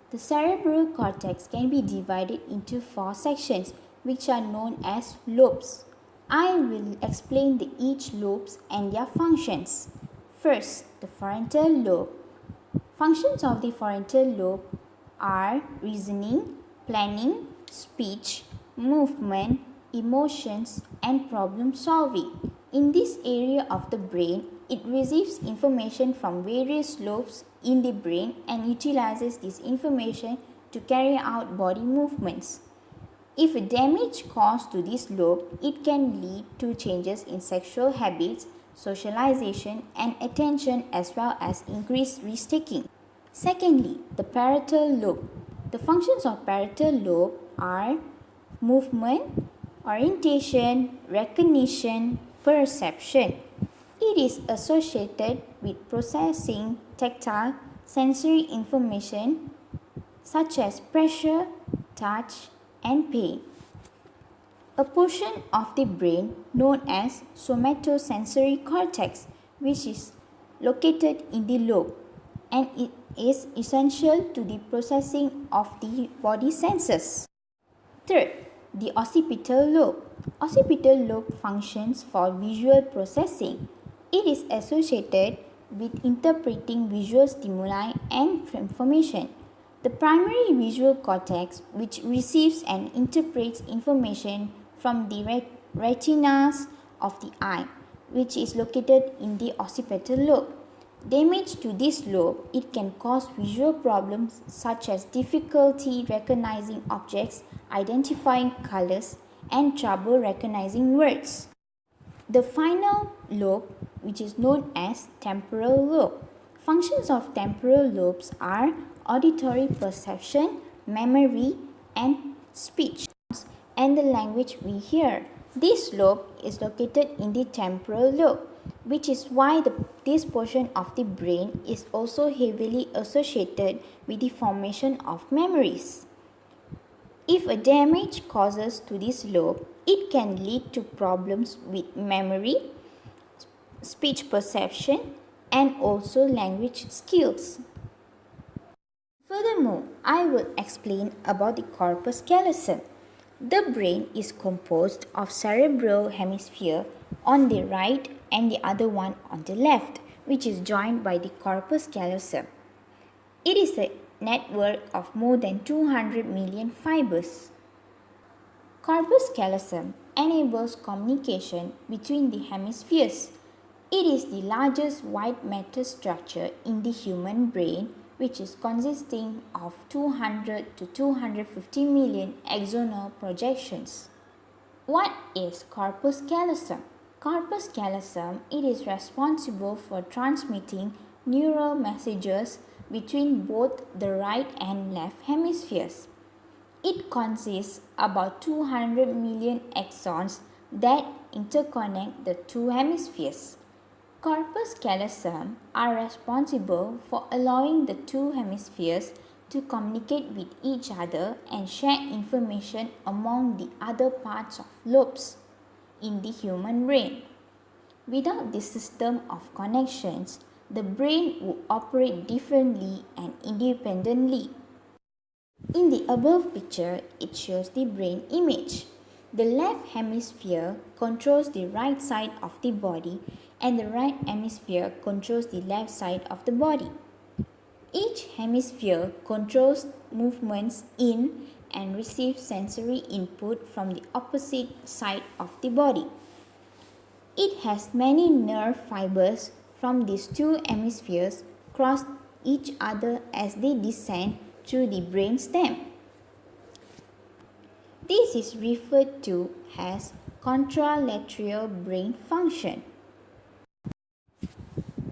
The cerebral cortex can be divided into 4 sections, which are known as lobes. I will explain each lobes and their functions. First, the frontal lobe. Functions of the frontal lobe are reasoning, planning, speech, movement, emotions, and problem solving. In this area of the brain, it receives information from various lobes in the brain and utilizes this information to carry out body movements. If a damage caused to this lobe, it can lead to changes in sexual habits, socialization, and attention, as well as increased risk-taking. Secondly, the parietal lobe. The functions of parietal lobe are movement, orientation, recognition, perception. It is associated with processing tactile, sensory information such as pressure, touch, and pain. A portion of the brain known as somatosensory cortex, which is located in the lobe, and it is essential to the processing of the body senses. Third, the occipital lobe. Occipital lobe functions for visual processing. It is associated with interpreting visual stimuli and information. The primary visual cortex, which receives and interprets information from the retinas of the eye, which is located in the occipital lobe. Damage to this lobe, it can cause visual problems such as difficulty recognizing objects, identifying colors, and trouble recognizing words. The final lobe, which is known as temporal lobe. Functions of temporal lobes are auditory perception, memory, and speech, and the language we hear. This lobe is located in the temporal lobe, which is why this portion of the brain is also heavily associated with the formation of memories. If a damage causes to this lobe, it can lead to problems with memory, speech perception, and also language skills. Furthermore, I will explain about the corpus callosum. The brain is composed of cerebral hemisphere on the right and the other one on the left, which is joined by the corpus callosum. It is a network of more than 200 million fibers. Corpus callosum enables communication between the hemispheres. It is the largest white matter structure in the human brain, which is consisting of 200 to 250 million axonal projections. What is corpus callosum? Corpus callosum, it is responsible for transmitting neural messages between both the right and left hemispheres. It consists about 200 million axons that interconnect the two hemispheres. Corpus callosum are responsible for allowing the two hemispheres to communicate with each other and share information among the other parts of lobes in the human brain. Without this system of connections, the brain would operate differently and independently. In the above picture, it shows the brain image. The left hemisphere controls the right side of the body and the right hemisphere controls the left side of the body. Each hemisphere controls movements in and receives sensory input from the opposite side of the body. It has many nerve fibers from these two hemispheres cross each other as they descend through the brain stem. This is referred to as contralateral brain function.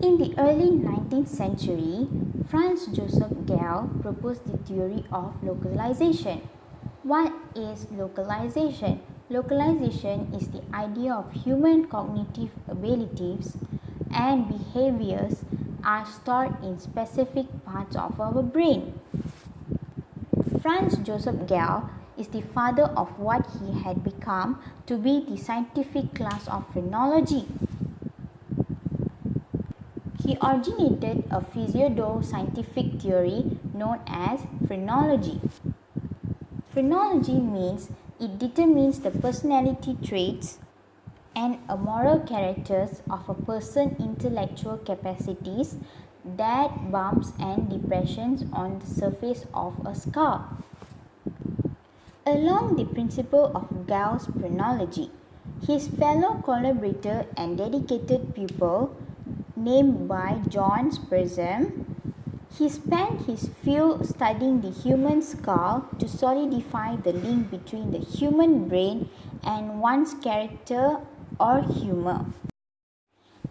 In the early 19th century, Franz Joseph Gall proposed the theory of localization. What is localization? Localization is the idea of human cognitive abilities and behaviors are stored in specific parts of our brain. Franz Joseph Gall is the father of what he had become to be the scientific class of phrenology. He originated a pseudo-scientific theory known as phrenology. Phrenology means it determines the personality traits and moral characters of a person's intellectual capacities that bumps and depressions on the surface of a skull. Along the principle of Gauss' phrenology, his fellow collaborator and dedicated pupil, named by John Spurzheim, he spent his field studying the human skull to solidify the link between the human brain and one's character or humor.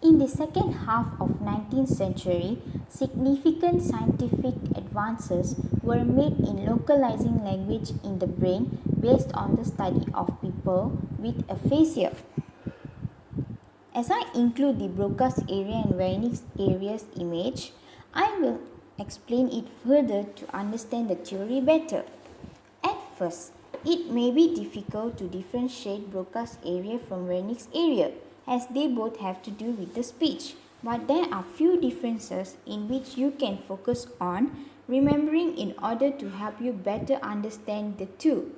In the second half of 19th century, significant scientific advances were made in localizing language in the brain based on the study of people with aphasia. As I include the Broca's area and Wernicke's areas image, I will explain it further to understand the theory better. At first, it may be difficult to differentiate Broca's area from Wernicke's area, as they both have to do with the speech, but there are few differences in which you can focus on remembering in order to help you better understand the two.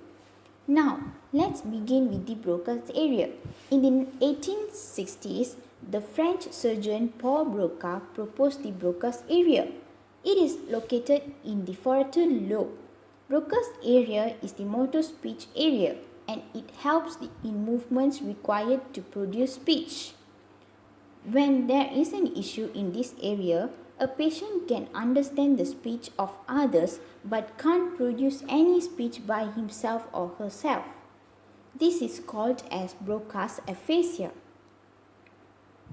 Now, let's begin with the Broca's area. In the 1860s, the French surgeon Paul Broca proposed the Broca's area. It is located in the frontal lobe. Broca's area is the motor speech area, and it helps in movements required to produce speech. When there is an issue in this area, a patient can understand the speech of others but can't produce any speech by himself or herself. This is called as Broca's aphasia.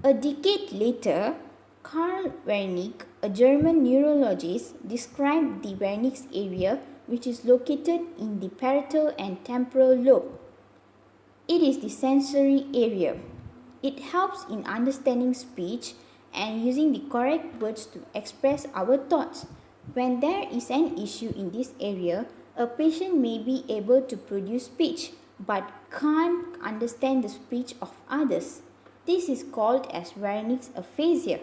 A decade later, Karl Wernicke, a German neurologist, described the Wernicke's area, which is located in the parietal and temporal lobe. It is the sensory area. It helps in understanding speech and using the correct words to express our thoughts. When there is an issue in this area, a patient may be able to produce speech but can't understand the speech of others. This is called as Wernicke's aphasia.